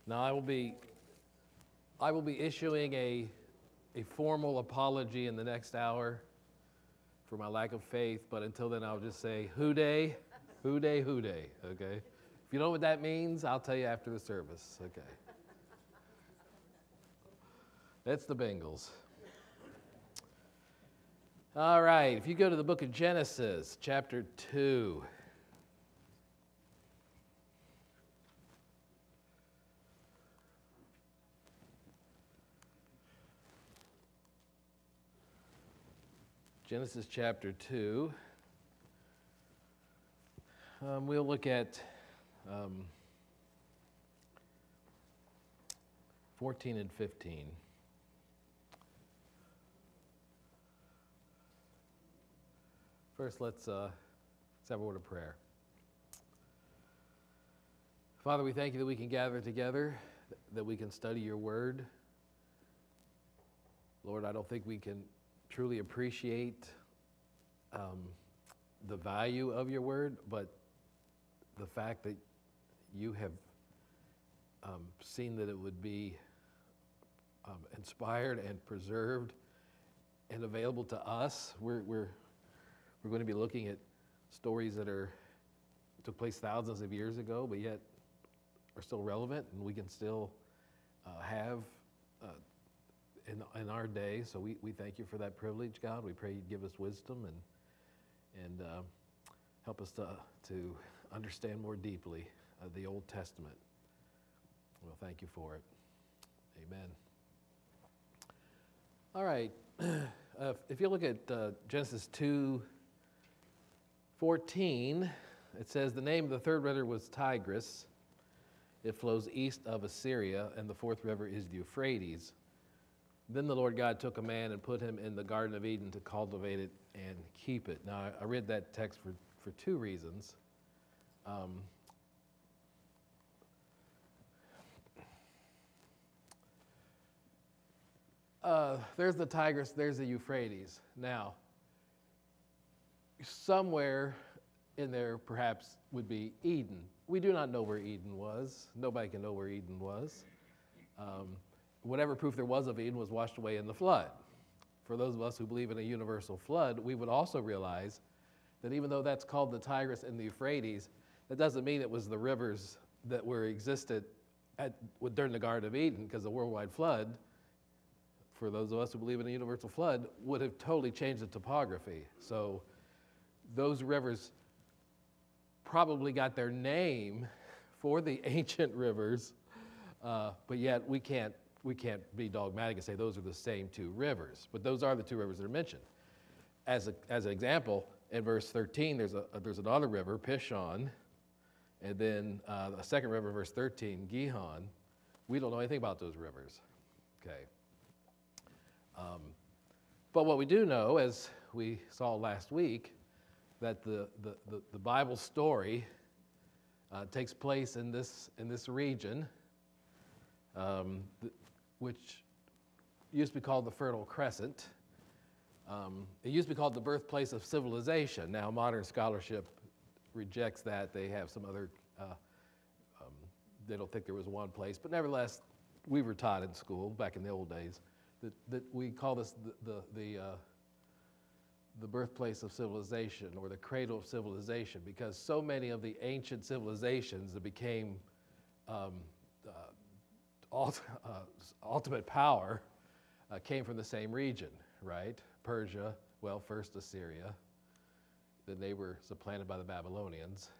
Now I will be issuing a formal apology in the next hour for my lack of faith, but until then I'll just say, hooday, hooday, hooday, okay? If you know what that means, I'll tell you after the service, okay? That's the Bengals. All right, if you go to the book of Genesis, chapter 2. Genesis chapter 2. We'll look at 14 and 15. First, let's have a word of prayer. Father, we thank you that we can gather together, that we can study your word. Lord, I don't think we can truly appreciate the value of your word, but the fact that you have seen that it would be inspired and preserved and available to us. We're going to be looking at stories that took place thousands of years ago, but yet are still relevant, and we can still have in our day. So we thank you for that privilege, God. We pray you'd give us wisdom and help us to understand more deeply the Old Testament. Well, thank you for it. Amen. All right. If you look at Genesis 2:14, it says, the name of the third river was Tigris. It flows east of Assyria, and the fourth river is the Euphrates. Then the Lord God took a man and put him in the Garden of Eden to cultivate it and keep it. Now, I read that text for two reasons. There's the Tigris, there's the Euphrates. Now, somewhere in there perhaps would be Eden. We do not know where Eden was. Nobody can know where Eden was. Whatever proof there was of Eden was washed away in the flood. For those of us who believe in a universal flood, we would also realize that even though that's called the Tigris and the Euphrates, that doesn't mean it was the rivers that existed during the Garden of Eden, because the worldwide flood, for those of us who believe in a universal flood, would have totally changed the topography. So those rivers probably got their name for the ancient rivers, but yet we can't be dogmatic and say those are the same two rivers. But those are the two rivers that are mentioned. As an example, in verse 13, there's another river, Pishon, and then a second river, verse 13, Gihon. We don't know anything about those rivers. Okay. But what we do know, as we saw last week, that the Bible story takes place in this region, which used to be called the Fertile Crescent. It used to be called the birthplace of civilization. Now, modern scholarship rejects that. They have some other, they don't think there was one place. But nevertheless, we were taught in school back in the old days that we call this the birthplace of civilization, or the cradle of civilization, because so many of the ancient civilizations that became ultimate power came from the same region, right? Persia, well, first Assyria, then they were supplanted by the Babylonians,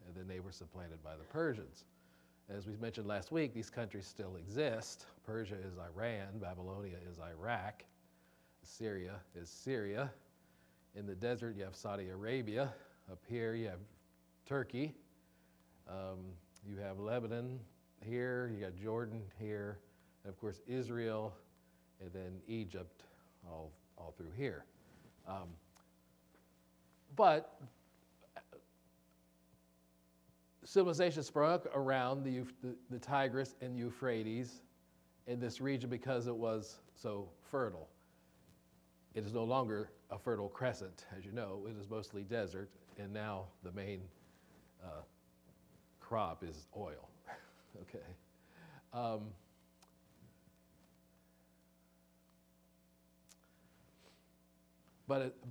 and then they were supplanted by the Persians. As we mentioned last week, these countries still exist. Persia is Iran, Babylonia is Iraq, Assyria is Syria. In the desert, you have Saudi Arabia. Up here, you have Turkey. You have Lebanon here. You got Jordan here. And of course, Israel, and then Egypt, all through here. But civilization sprung up around the Tigris and Euphrates in this region because it was so fertile. It is no longer a fertile crescent, as you know. It is mostly desert, and now the main crop is oil. Okay. But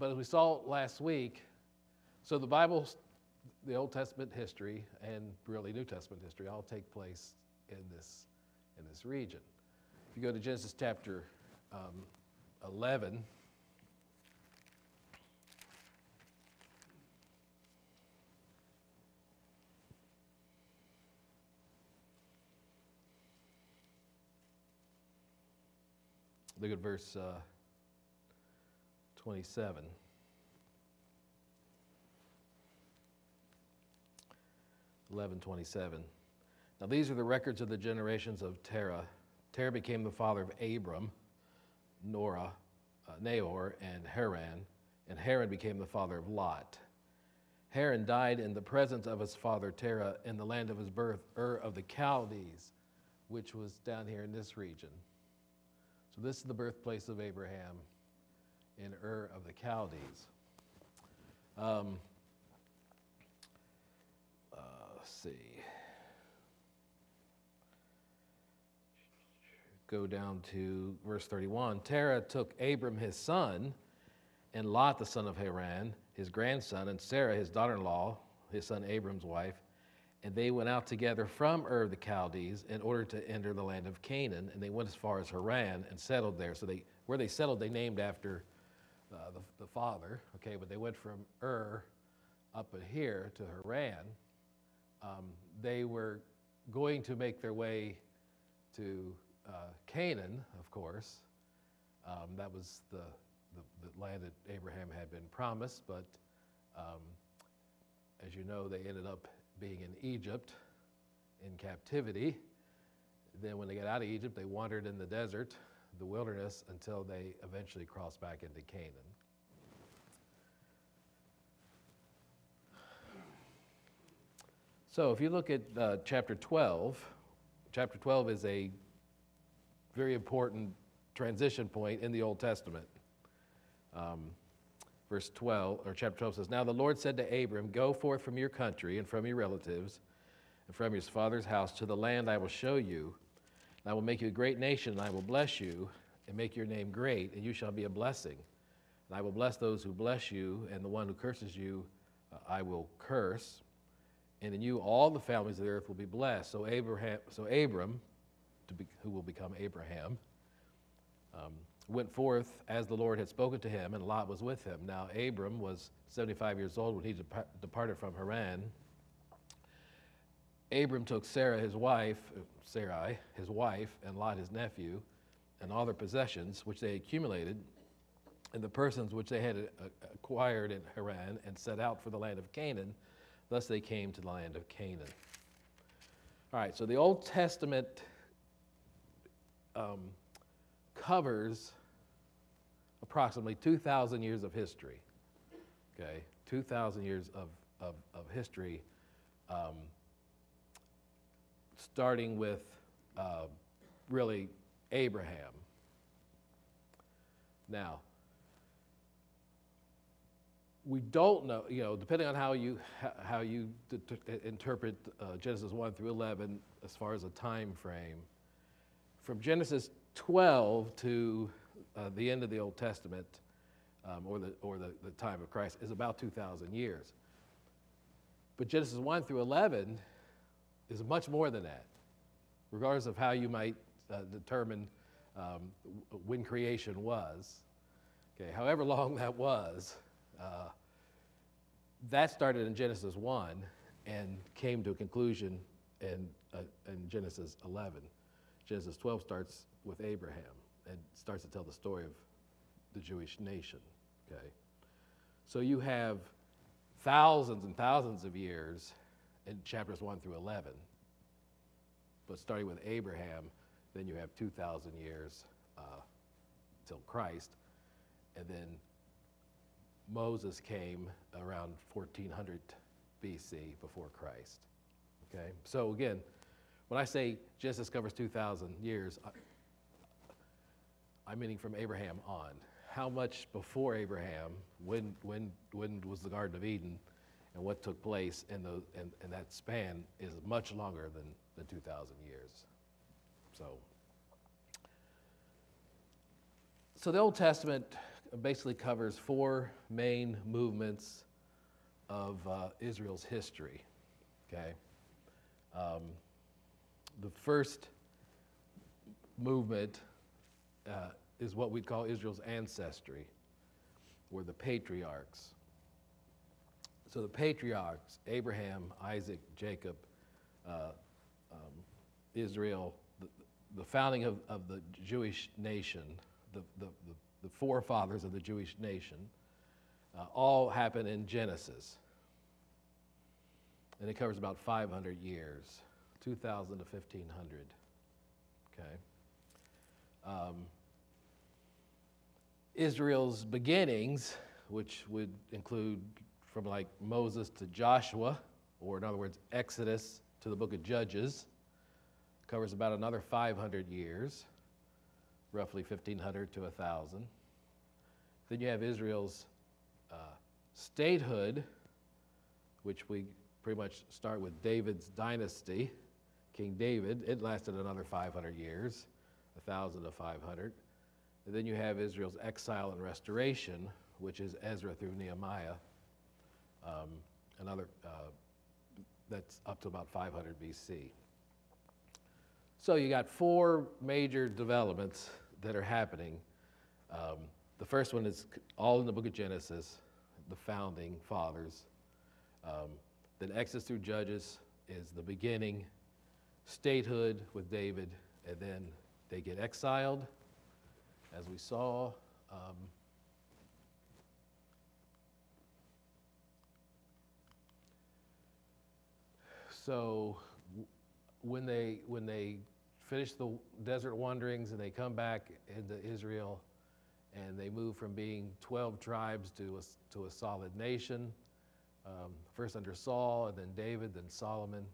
as we saw last week, so the Bible, the Old Testament history, and really New Testament history all take place in this region. If you go to Genesis chapter 11, look at verse 27. Now these are the records of the generations of Terah. Terah became the father of Abram, Nahor, and Haran, and Haran became the father of Lot. Haran died in the presence of his father Terah in the land of his birth, Ur of the Chaldees, which was down here in this region. So this is the birthplace of Abraham in Ur of the Chaldees. Let's see. Go down to verse 31. Terah took Abram his son, and Lot the son of Haran, his grandson, and Sarah his daughter-in-law, his son Abram's wife, and they went out together from Ur of the Chaldees in order to enter the land of Canaan, and they went as far as Haran and settled there. So where they settled, they named after the father, okay, but they went from Ur up here to Haran. They were going to make their way to Canaan, of course. That was the land that Abraham had been promised, but as you know, they ended up being in Egypt in captivity. Then when they got out of Egypt, they wandered in the desert, the wilderness, until they eventually crossed back into Canaan. So if you look at chapter 12 is a very important transition point in the Old Testament. Verse 12, or chapter 12 says, "Now the Lord said to Abram, go forth from your country and from your relatives and from your father's house to the land I will show you. And I will make you a great nation, and I will bless you and make your name great, and you shall be a blessing. And I will bless those who bless you, and the one who curses you I will curse. And in you all the families of the earth will be blessed." So Abram, who will become Abraham, went forth as the Lord had spoken to him, and Lot was with him. Now Abram was 75 years old when he departed from Haran. Abram took Sarai, his wife, and Lot, his nephew, and all their possessions, which they accumulated, and the persons which they had acquired in Haran, and set out for the land of Canaan. Thus they came to the land of Canaan. All right, so the Old Testament covers approximately 2,000 years of history. Okay, 2,000 years of history, starting with really Abraham. Now, we don't know, depending on how you interpret Genesis 1 through 11 as far as a time frame, from Genesis 12 to the end of the Old Testament, or the time of Christ, is about 2,000 years. But Genesis 1 through 11 is much more than that, regardless of how you might determine when creation was. Okay, however long that was, that started in Genesis 1 and came to a conclusion in Genesis 11. Genesis 12 starts with Abraham and starts to tell the story of the Jewish nation. Okay, so you have thousands and thousands of years in chapters 1 through 11, but starting with Abraham, then you have 2,000 years till Christ, and then Moses came around 1400 BC before Christ. Okay, so again, when I say Genesis covers 2,000 years, I'm meaning from Abraham on. How much before Abraham, when was the Garden of Eden, and what took place in that span is much longer than 2,000 years. So the Old Testament basically covers four main movements of Israel's history. Okay, the first movement is what we'd call Israel's ancestry, or the Patriarchs. So the Patriarchs, Abraham, Isaac, Jacob, Israel, the founding of the Jewish nation, the forefathers of the Jewish nation, all happen in Genesis. And it covers about 500 years, 2,000 to 1,500. Okay. Israel's beginnings, which would include from like Moses to Joshua, or in other words, Exodus to the book of Judges, covers about another 500 years, roughly 1,500 to 1,000. Then you have Israel's statehood, which we pretty much start with David's dynasty, King David. It lasted another 500 years, 1,000 to 500. And then you have Israel's exile and restoration, which is Ezra through Nehemiah, that's up to about 500 BC. So you got four major developments that are happening. The first one is all in the book of Genesis, the founding fathers. Then Exodus through Judges is the beginning, statehood with David, and then they get exiled, as we saw. So when they finish the desert wanderings and they come back into Israel, and they move from being 12 tribes to a solid nation, first under Saul, and then David, then Solomon.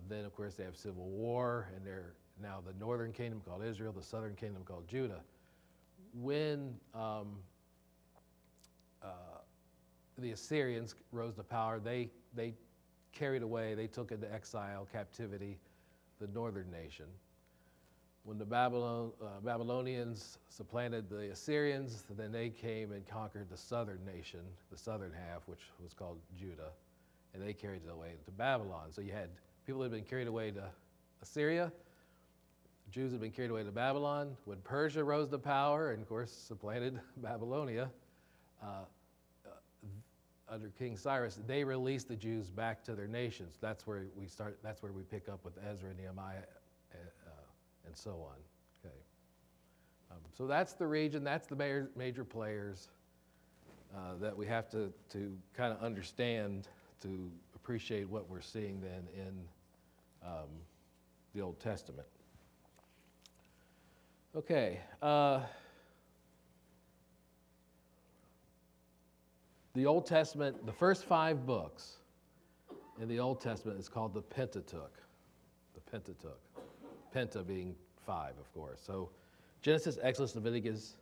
Then, of course, they have civil war, and they're now the northern kingdom called Israel, the southern kingdom called Judah. When the Assyrians rose to power, they carried away, they took into exile, captivity, the northern nation. When the Babylonians supplanted the Assyrians, then they came and conquered the southern nation, the southern half, which was called Judah, and they carried it away to Babylon. So you had people who had been carried away to Assyria, Jews had been carried away to Babylon. When Persia rose to power and, of course, supplanted Babylonia under King Cyrus, they released the Jews back to their nations. That's where we start. That's where we pick up with Ezra and Nehemiah and so on. Okay. So that's the region. That's the major players that we have to kind of understand to appreciate what we're seeing then in the Old Testament. Okay. The Old Testament, the first 5 books in the Old Testament is called the Pentateuch. The Pentateuch. Penta being 5, of course. So Genesis, Exodus, Leviticus,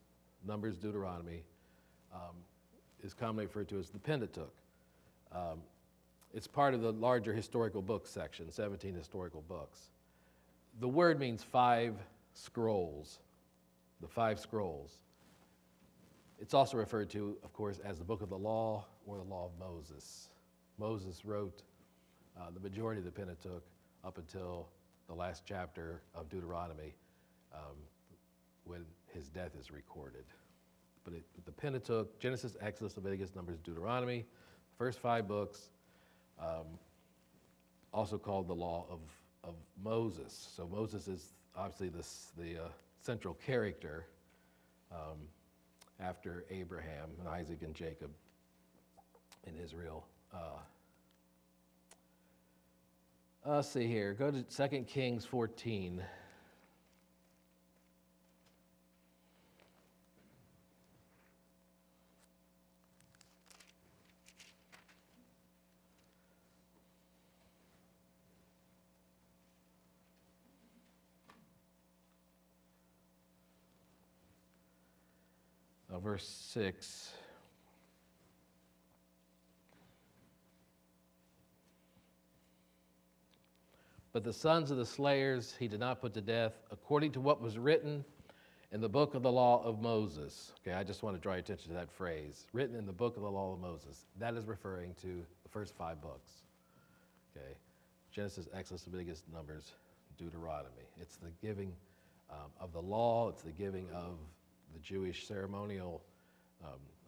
Numbers, Deuteronomy is commonly referred to as the Pentateuch. It's part of the larger historical books section, 17 historical books. The word means 5 scrolls, the 5 scrolls. It's also referred to, of course, as the Book of the Law or the Law of Moses. Moses wrote the majority of the Pentateuch up until the last chapter of Deuteronomy when his death is recorded. But the Pentateuch, Genesis, Exodus, Leviticus, Numbers, Deuteronomy, first 5 books, also called the Law of Moses. So Moses is obviously the central character after Abraham and Isaac and Jacob in Israel. Let's see here. Go to 2 Kings 14. Verse 6. But the sons of the slayers he did not put to death, according to what was written in the book of the law of Moses. Okay, I just want to draw your attention to that phrase, written in the book of the law of Moses. That is referring to the first 5 books. Okay, Genesis, Exodus, Leviticus, Numbers, Deuteronomy. It's the giving of the law. It's the giving of the Jewish ceremonial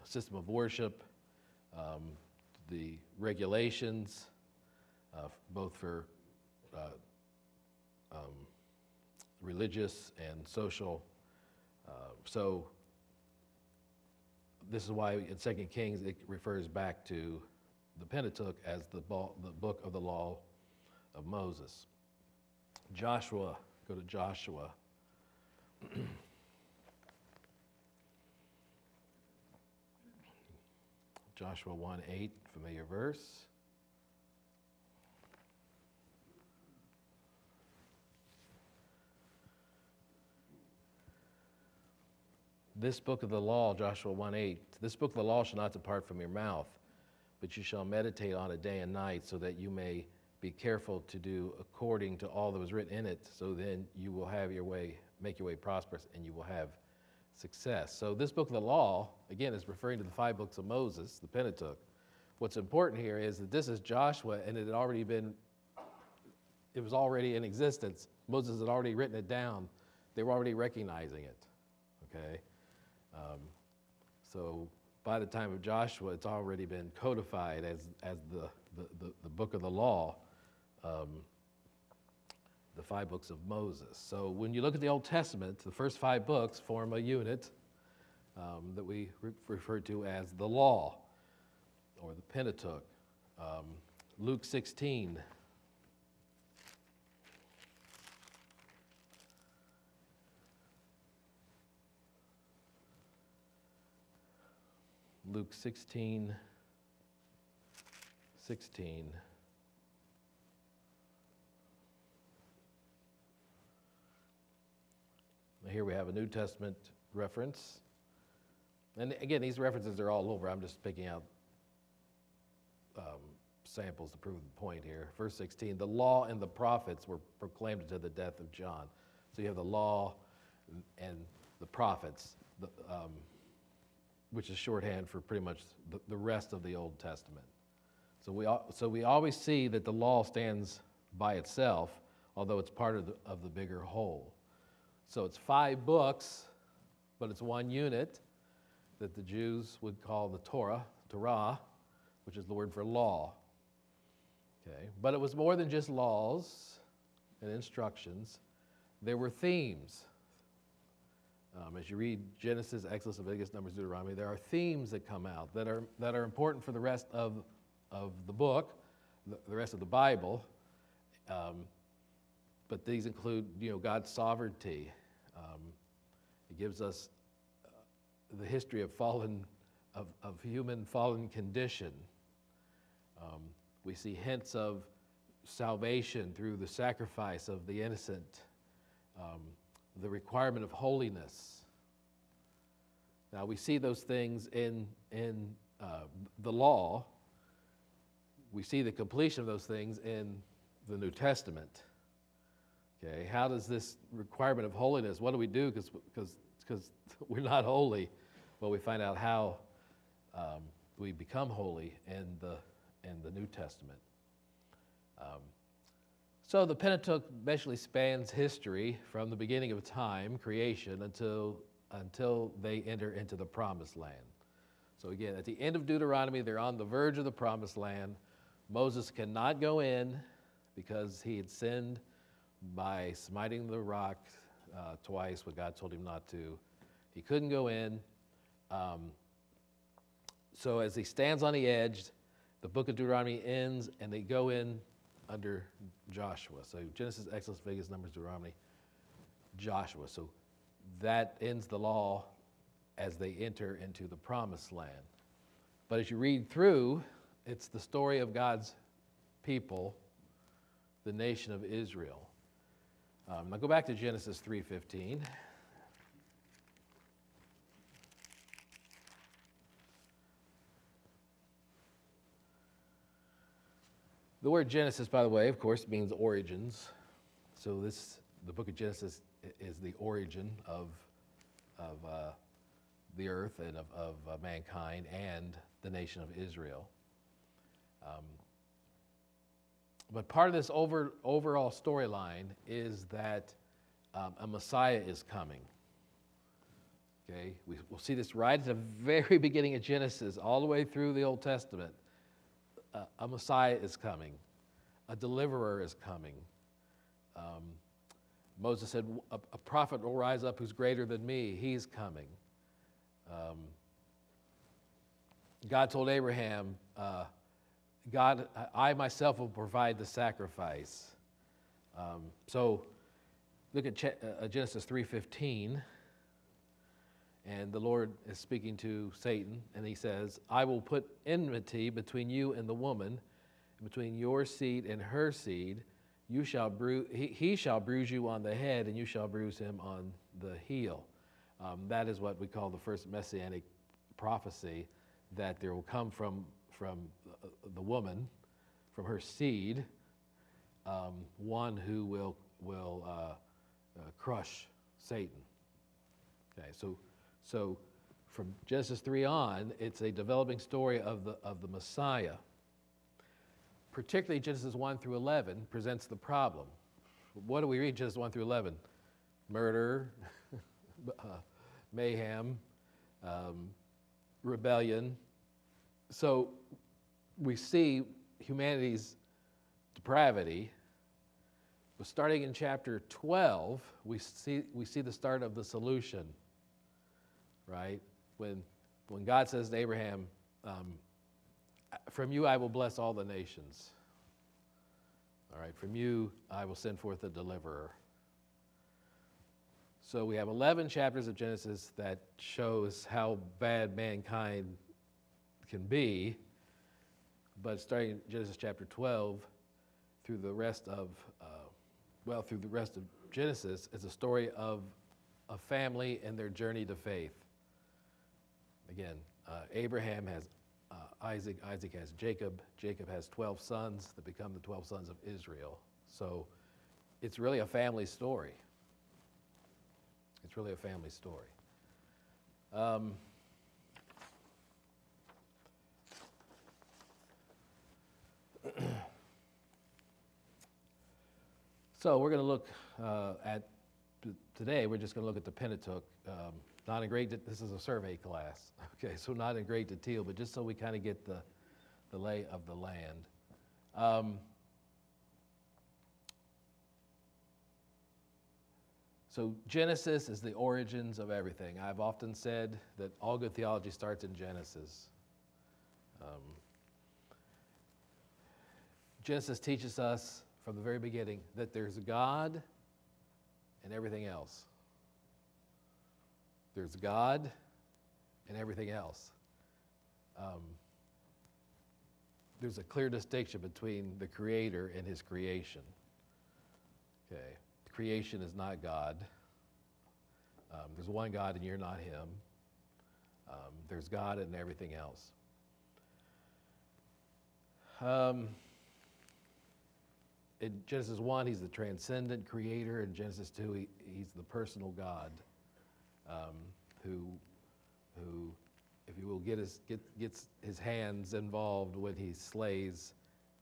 system of worship, the regulations, both for religious and social. So this is why in 2 Kings it refers back to the Pentateuch as the book of the law of Moses. Joshua, go to Joshua. Joshua 1:8, familiar verse. This book of the law, Joshua 1:8, this book of the law shall not depart from your mouth, but you shall meditate on it day and night, so that you may be careful to do according to all that was written in it, so then you will have your way, make your way prosperous, and you will have success. So this book of the law, again, is referring to the 5 books of Moses, the Pentateuch. What's important here is that this is Joshua, and it was already in existence. Moses had already written it down. They were already recognizing it, okay? So by the time of Joshua, it's already been codified as the book of the law, the 5 books of Moses. So when you look at the Old Testament, the first 5 books form a unit that we refer to as the law, or the Pentateuch. Luke 16. Luke 16. Here we have a New Testament reference. And again, these references are all over. I'm just picking out samples to prove the point here. Verse 16, the law and the prophets were proclaimed until the death of John. So you have the law and the prophets, which is shorthand for pretty much the rest of the Old Testament. So we always see that the law stands by itself, although it's part of the bigger whole. So it's 5 books, but it's one unit that the Jews would call the Torah, which is the word for law. Okay, but it was more than just laws and instructions. There were themes. As you read Genesis, Exodus, Leviticus, Numbers, Deuteronomy, there are themes that come out that are important for the rest of the book, the rest of the Bible. But these include, God's sovereignty. It gives us the history of human fallen condition. We see hints of salvation through the sacrifice of the innocent, the requirement of holiness. Now we see those things in the law. We see the completion of those things in the New Testament. Okay, how does this requirement of holiness, what do we do because we're not holy? Well, we find out how we become holy in the New Testament. So the Pentateuch basically spans history from the beginning of time, creation, until they enter into the Promised Land. So again, at the end of Deuteronomy, they're on the verge of the Promised Land. Moses cannot go in because he had sinned by smiting the rock twice when God told him not to. He couldn't go in. So as he stands on the edge, the book of Deuteronomy ends, and they go in under Joshua. So Genesis, Exodus, Leviticus, Numbers, Deuteronomy, Joshua. So that ends the law as they enter into the Promised Land. But as you read through, it's the story of God's people, the nation of Israel. Now go back to Genesis 3:15. The word Genesis, by the way, of course, means origins. So the book of Genesis is the origin of the earth and of mankind and the nation of Israel. But part of this overall storyline is that a Messiah is coming. Okay, we'll see this right at the very beginning of Genesis, all the way through the Old Testament. A Messiah is coming. A deliverer is coming. Moses said, a prophet will rise up who's greater than me. He's coming. God told Abraham, God, I myself will provide the sacrifice. So look at Genesis 3:15. And the Lord is speaking to Satan, and he says, I will put enmity between you and the woman, and between your seed and her seed. He shall bruise you on the head, and you shall bruise him on the heel. That is what we call the first Messianic prophecy, that there will come from the woman, from her seed, one who will crush Satan. Okay, so from Genesis 3 on, it's a developing story of the Messiah. Particularly Genesis 1 through 11 presents the problem. What do we read Genesis 1 through 11? Murder, mayhem, rebellion. So we see humanity's depravity. But starting in chapter 12, we see the start of the solution. Right? When God says to Abraham, from you I will bless all the nations. All right, from you I will send forth a deliverer. So we have 11 chapters of Genesis that shows how bad mankind can be, but starting in Genesis chapter 12 through the rest of Genesis is a story of a family and their journey to faith. Again, Abraham has Isaac, Isaac has Jacob, Jacob has 12 sons that become the 12 sons of Israel. So it's really a family story. It's really a family story. So we're going to look today we're just going to look at the Pentateuch. Not in great, this is a survey class, okay, so not in great detail, but just so we kind of get the lay of the land. So Genesis is the origins of everything. I've often said that all good theology starts in Genesis. Genesis teaches us from the very beginning that there's God and everything else. There's God and everything else. There's a clear distinction between the Creator and His creation. Okay, creation is not God. There's one God and you're not Him. There's God and everything else. In Genesis 1, He's the transcendent Creator. In Genesis 2, He's the personal God. Who, if you will, gets his hands involved when he slays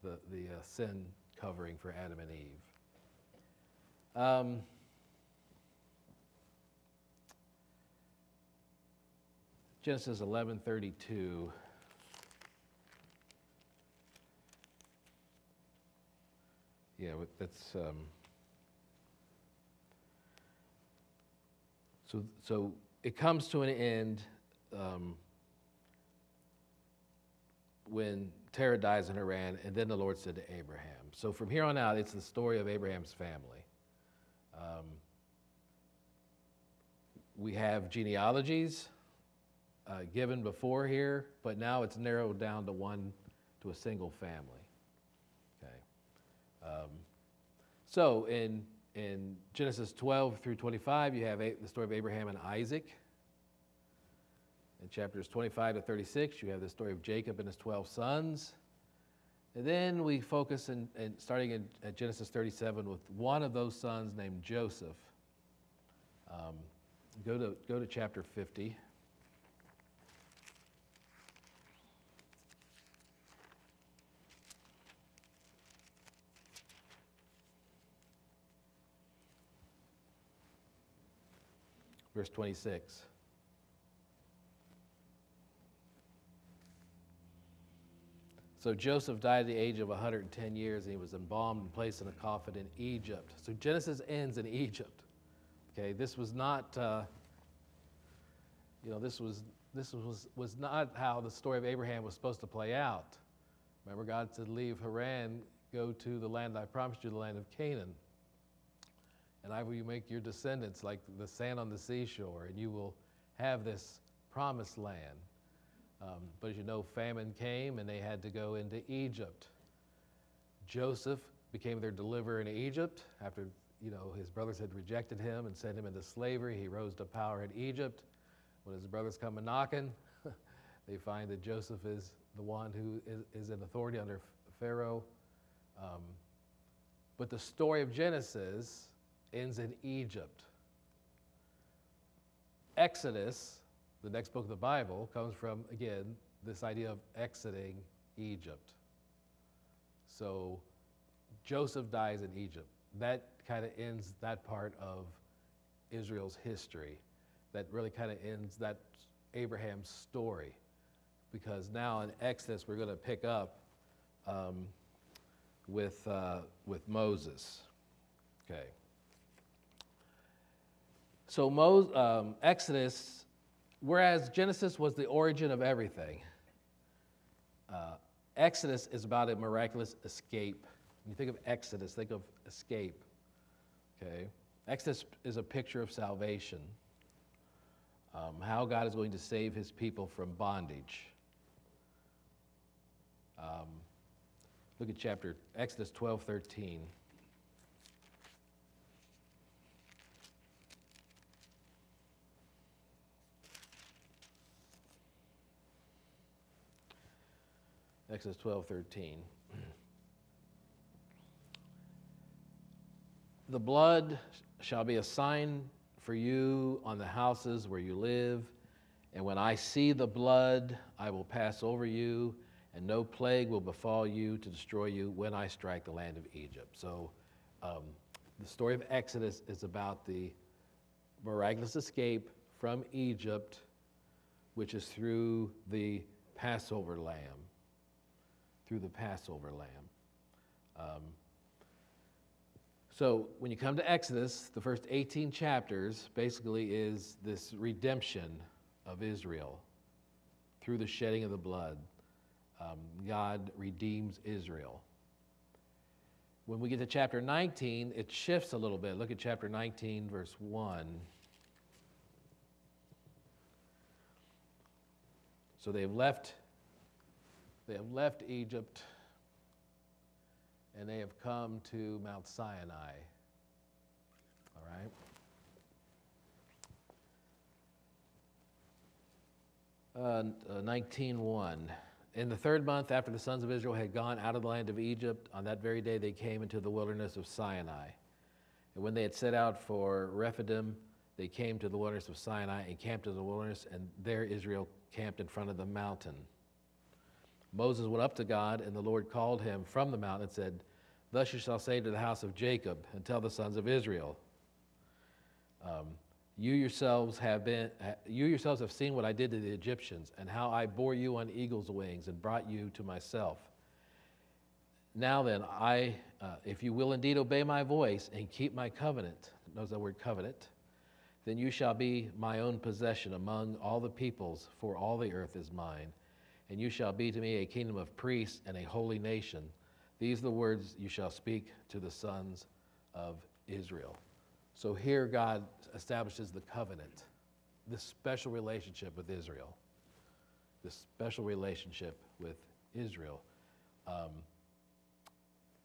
the sin covering for Adam and Eve. Genesis 11:32. Yeah, that's so it comes to an end when Terah dies in Haran, and then the Lord said to Abraham. So from here on out, it's the story of Abraham's family. We have genealogies given before here, but now it's narrowed down to a single family. Okay. So in Genesis 12 through 25, you have the story of Abraham and Isaac. In chapters 25 to 36, you have the story of Jacob and his 12 sons. And then we focus starting at Genesis 37 with one of those sons named Joseph. Go to chapter 50. Verse 26. So Joseph died at the age of 110 years, and he was embalmed and placed in a coffin in Egypt. So Genesis ends in Egypt. Okay, this was not, this was not how the story of Abraham was supposed to play out. Remember, God said, "Leave Haran, go to the land I promised you, the land of Canaan. And I will make your descendants like the sand on the seashore, and you will have this promised land." But as you know, famine came, and they had to go into Egypt. Joseph became their deliverer in Egypt after, his brothers had rejected him and sent him into slavery. He rose to power in Egypt. When his brothers come a knocking, they find that Joseph is the one who is in authority under Pharaoh. But the story of Genesis ends in Egypt. Exodus, the next book of the Bible, comes from, again, this idea of exiting Egypt. So Joseph dies in Egypt. That kind of ends that part of Israel's history. That really kind of ends that Abraham's story. Because now in Exodus, we're going to pick up with Moses. Okay. So Exodus, whereas Genesis was the origin of everything, Exodus is about a miraculous escape. When you think of Exodus, think of escape. Okay? Exodus is a picture of salvation, how God is going to save his people from bondage. Look at Exodus 12:13. Exodus 12:13. The blood shall be a sign for you on the houses where you live, and when I see the blood, I will pass over you, and no plague will befall you to destroy you when I strike the land of Egypt. So the story of Exodus is about the miraculous escape from Egypt, which is through the Passover lamb. So when you come to Exodus, the first 18 chapters basically is this redemption of Israel through the shedding of the blood. God redeems Israel. When we get to chapter 19, it shifts a little bit. Look at chapter 19, verse 1. So they have left Egypt, and they have come to Mount Sinai. All right? 19:1. In the third month after the sons of Israel had gone out of the land of Egypt, on that very day they came into the wilderness of Sinai. And when they had set out for Rephidim, they came to the wilderness of Sinai and camped in the wilderness, and there Israel camped in front of the mountain. Moses went up to God, and the Lord called him from the mountain and said, "Thus you shall say to the house of Jacob, and tell the sons of Israel, you yourselves have seen what I did to the Egyptians, and how I bore you on eagle's wings and brought you to myself. Now then, if you will indeed obey my voice and keep my covenant," notice that word covenant, "then you shall be my own possession among all the peoples, for all the earth is mine. And you shall be to me a kingdom of priests and a holy nation. These are the words you shall speak to the sons of Israel." So here God establishes the covenant, this special relationship with Israel.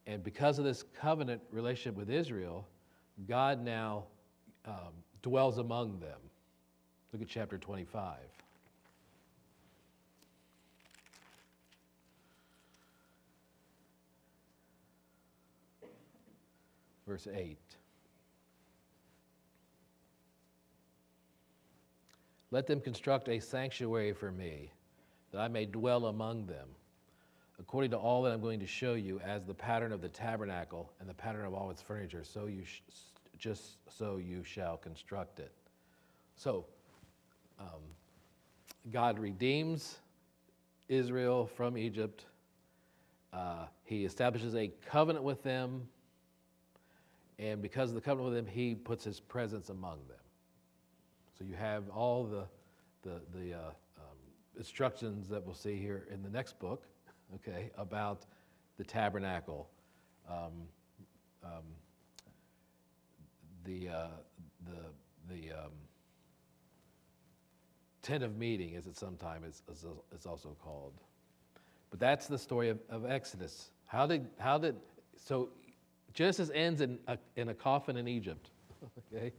And because of this covenant relationship with Israel, God now dwells among them. Look at chapter 25. verse 8. Let them construct a sanctuary for me, that I may dwell among them, according to all that I'm going to show you, as the pattern of the tabernacle and the pattern of all its furniture, so just so you shall construct it. So, God redeems Israel from Egypt. He establishes a covenant with them, and because of the covenant with them, he puts his presence among them. So you have all the instructions that we'll see here in the next book, okay, about the tabernacle, the tent of meeting, as it sometimes is also called. But that's the story of Exodus. So Genesis ends in a coffin in Egypt, okay?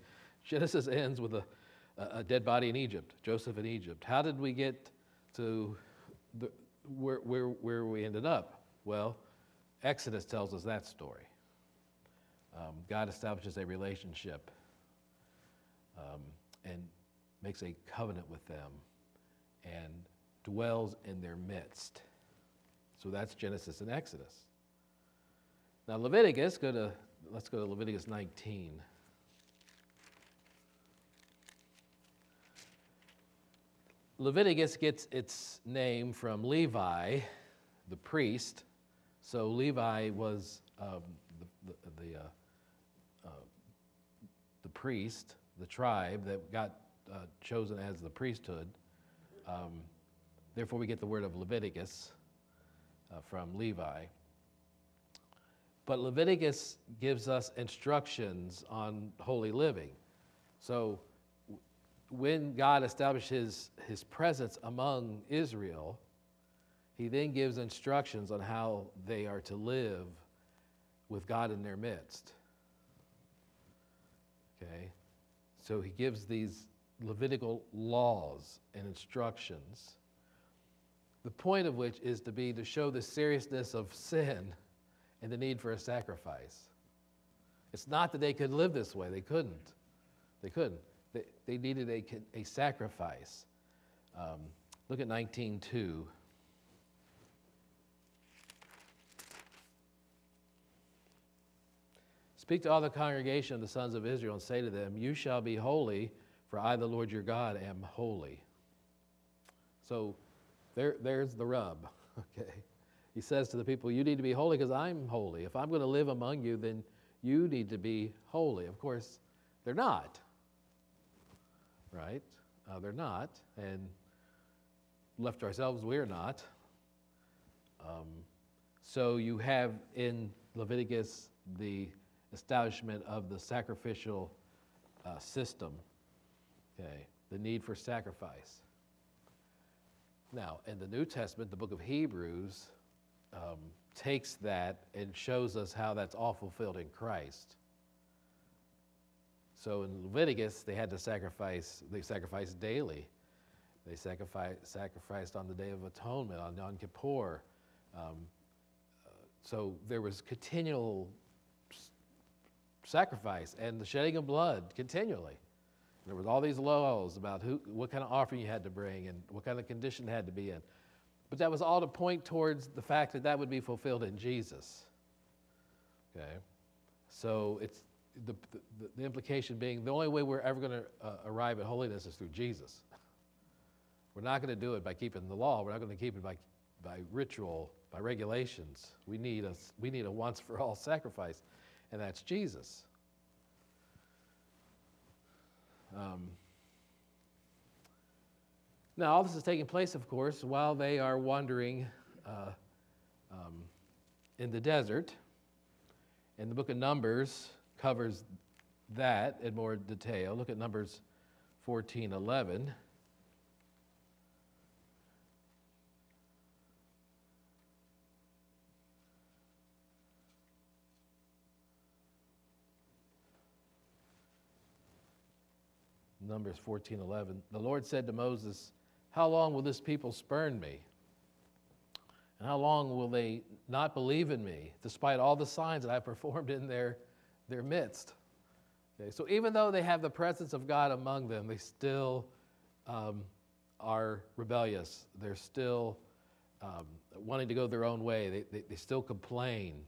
Genesis ends with a dead body in Egypt, Joseph in Egypt. How did we get to where we ended up? Well, Exodus tells us that story. God establishes a relationship and makes a covenant with them and dwells in their midst. So that's Genesis and Exodus. Now Leviticus, let's go to Leviticus 19. Leviticus gets its name from Levi, the priest. So Levi was the priest, the tribe that got chosen as the priesthood. Therefore, we get the word of Leviticus from Levi. But Leviticus gives us instructions on holy living. So when God establishes his presence among Israel, he then gives instructions on how they are to live with God in their midst. Okay? So he gives these Levitical laws and instructions, the point of which is to show the seriousness of sin and the need for a sacrifice. It's not that they could live this way. They couldn't. They needed a sacrifice. Look at 19:2. Speak to all the congregation of the sons of Israel and say to them, you shall be holy, for I, the Lord your God, am holy. So there's the rub, okay? He says to the people, you need to be holy because I'm holy. If I'm going to live among you, then you need to be holy. Of course, they're not, right? They're not, and left to ourselves, we're not. So you have in Leviticus the establishment of the sacrificial system, okay, the need for sacrifice. Now, in the New Testament, the book of Hebrews takes that and shows us how that's all fulfilled in Christ. So in Leviticus, they had to sacrifice. They sacrificed daily. They sacrificed on the Day of Atonement, on Yom Kippur. So there was continual sacrifice and the shedding of blood continually. There was all these laws about what kind of offering you had to bring and what kind of condition it had to be in. But that was all to point towards the fact that that would be fulfilled in Jesus. Okay? So it's the implication being the only way we're ever going to arrive at holiness is through Jesus. We're not going to do it by keeping the law. We're not going to keep it by ritual, by regulations. We need a once-for-all sacrifice, and that's Jesus. Now, all this is taking place, of course, while they are wandering in the desert. And the book of Numbers covers that in more detail. Look at Numbers 14:11. Numbers 14:11. The Lord said to Moses, how long will this people spurn me? And how long will they not believe in me, despite all the signs that I performed in their their midst. Okay, so even though they have the presence of God among them, they still are rebellious. They're still wanting to go their own way. They still complain.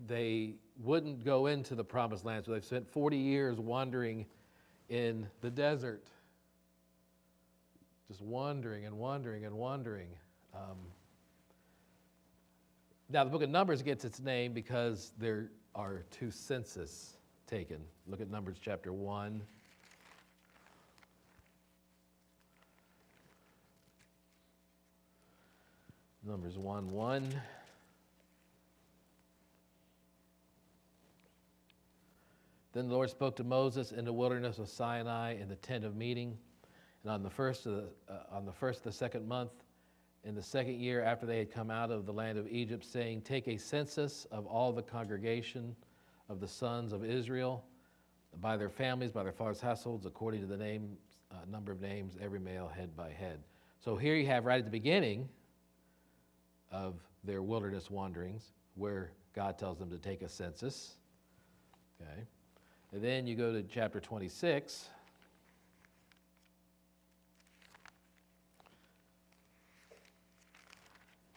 They wouldn't go into the promised land, so they've spent 40 years wandering in the desert. Just wandering and wandering and wandering. Now, the book of Numbers gets its name because there are 2 census taken. Look at Numbers chapter 1. Numbers 1:1. Then the Lord spoke to Moses in the wilderness of Sinai in the tent of meeting, and on the first of the second month, in the second year after they had come out of the land of Egypt, saying, "Take a census of all the congregation of the sons of Israel, by their families, by their fathers' households, according to the number of names, every male head by head." So here you have right at the beginning of their wilderness wanderings, where God tells them to take a census. Okay. And then you go to chapter 26.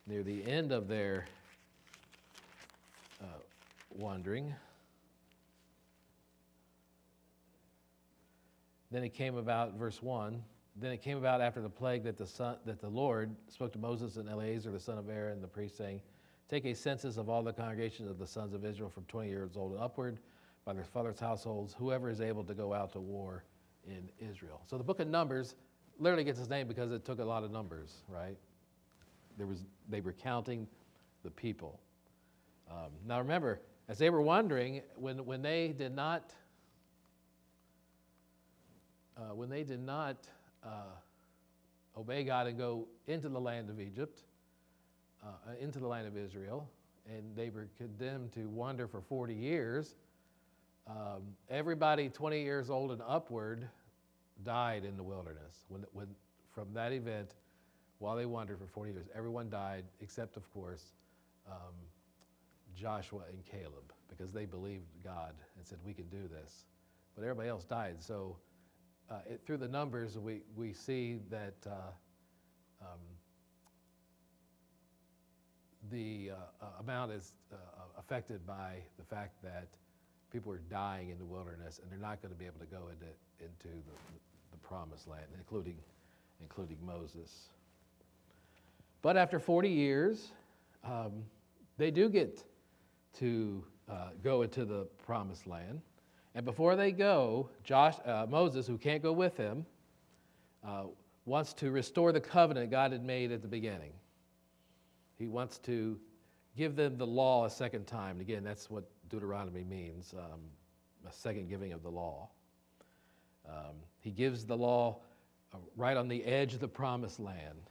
Near the end of their wandering. Then it came about, verse 1, then it came about after the plague that the Lord spoke to Moses and Eleazar, the son of Aaron, the priest, saying, "Take a census of all the congregations of the sons of Israel from 20 years old and upward, by their fathers' households, whoever is able to go out to war in Israel." So the book of Numbers literally gets its name because it took a lot of numbers, right? They were counting the people. Now remember, as they were wandering, when they did not obey God and go into the land of Egypt, into the land of Israel, and they were condemned to wander for 40 years, everybody 20 years old and upward died in the wilderness. When from that event, while they wandered for 40 years, everyone died except, of course, Joshua and Caleb, because they believed God and said, "We can do this." But everybody else died. So through the numbers, we see that the amount is affected by the fact that people are dying in the wilderness, and they're not going to be able to go into the promised land, including Moses. But after 40 years, they do get to go into the promised land. And before they go, Moses, who can't go with him, wants to restore the covenant God had made at the beginning. He wants to give them the law a second time. And again, that's what Deuteronomy means, a second giving of the law. He gives the law right on the edge of the promised land.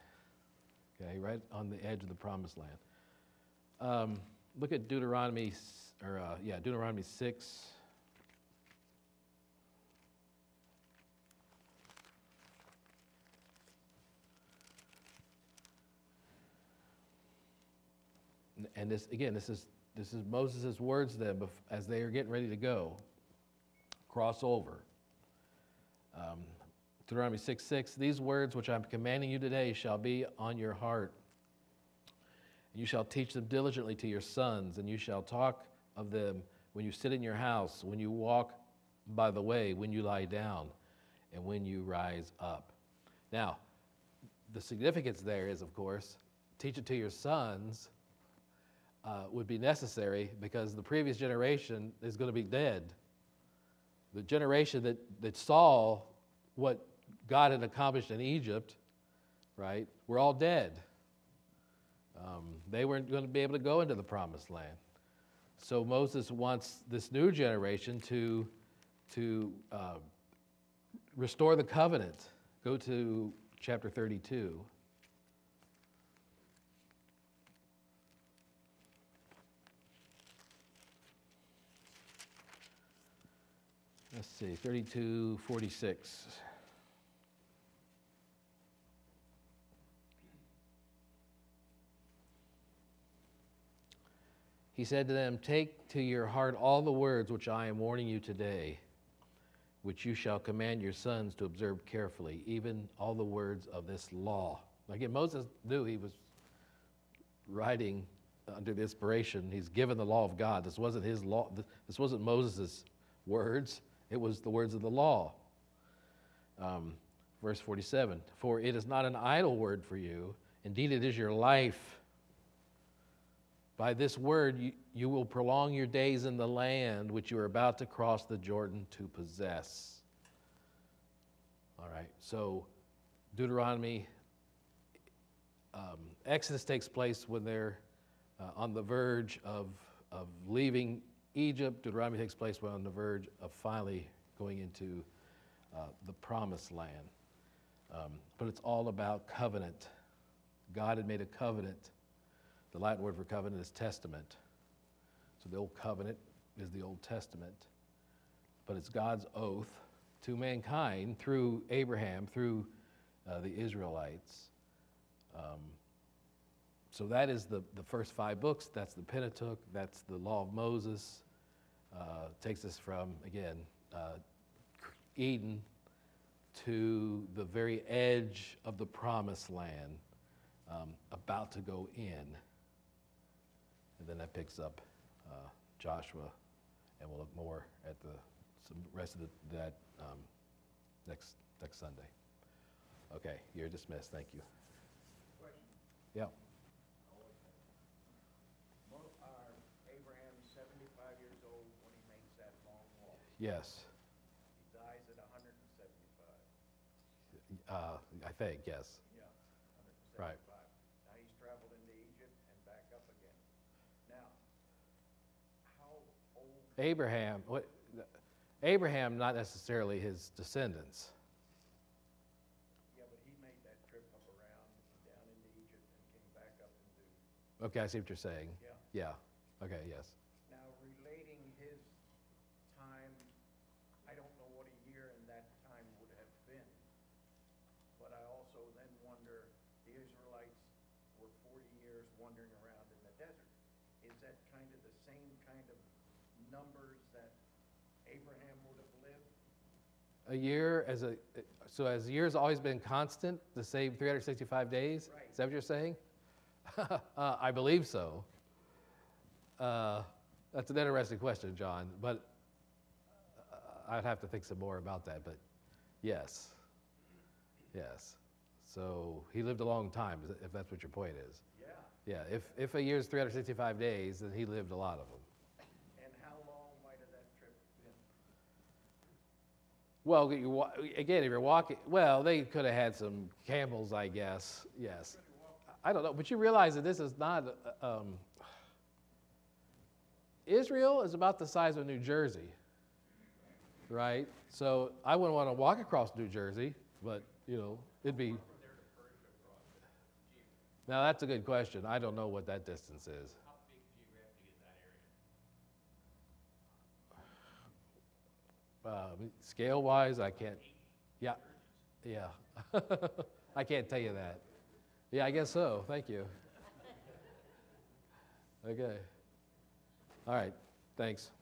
Okay, right on the edge of the promised land. Look at Deuteronomy 6. And this is Moses' words to them as they are getting ready to go, cross over. Deuteronomy 6:6, "These words which I'm commanding you today shall be on your heart. You shall teach them diligently to your sons, and you shall talk of them when you sit in your house, when you walk by the way, when you lie down, and when you rise up." Now, the significance there is, of course, teach it to your sons would be necessary because the previous generation is going to be dead. The generation that saw what God had accomplished in Egypt, right, were all dead. They weren't going to be able to go into the promised land. So Moses wants this new generation to restore the covenant. Go to chapter 32. Let's see, 32:46. He said to them, "Take to your heart all the words which I am warning you today, which you shall command your sons to observe carefully, even all the words of this law." Again, Moses knew he was writing under the inspiration. He's given the law of God. This wasn't his law. This wasn't Moses' words. It was the words of the law. Verse 47, "For it is not an idle word for you. Indeed, it is your life. By this word you will prolong your days in the land which you are about to cross the Jordan to possess." All right, so Deuteronomy, Exodus takes place when they're on the verge of leaving Egypt. Deuteronomy takes place when on the verge of finally going into the promised land. But it's all about covenant. God had made a covenant. The Latin word for covenant is testament. So the old covenant is the Old Testament. But it's God's oath to mankind through Abraham, through the Israelites. So that is the first 5 books. That's the Pentateuch. That's the Law of Moses. Takes us from, again, Eden to the very edge of the promised land, about to go in. And then that picks up Joshua, and we'll look more at some rest of that next Sunday. Okay, you're dismissed. Thank you. Question. Yeah. Abraham 75 years old when he makes that long walk. Yes. He dies at 175. I think, yes. Yeah, 175. Right. Now he's traveled into Egypt and back up again. Now, how old? Abraham, not necessarily his descendants. Yeah, but he made that trip up around down into Egypt and came back up into. Okay, I see what you're saying. Yeah. Yeah. Okay, yes. Now, relating his time, I don't know what a year in that time would have been, but I also then wonder, the Israelites were 40 years wandering around in the desert. Is that kind of the same kind of numbers that Abraham would have lived? A year so as a year's always been constant, the same 365 days? Right. Is that what you're saying? I believe so. That's an interesting question, John, but I'd have to think some more about that, but yes. Yes. So he lived a long time, if that's what your point is. Yeah. Yeah, if a year's 365 days, then he lived a lot of them. And how long might have that trip been? Well, again, if you're walking, well, they could have had some camels, I guess. Yes. I don't know, but you realize that this is not, Israel is about the size of New Jersey, right? So I wouldn't want to walk across New Jersey, but, it'd be. Now, that's a good question. I don't know what that distance is. How big geographically is that area? Scale-wise, I can't. Yeah, yeah. I can't tell you that. Yeah, I guess so. Thank you. Okay. All right. Thanks.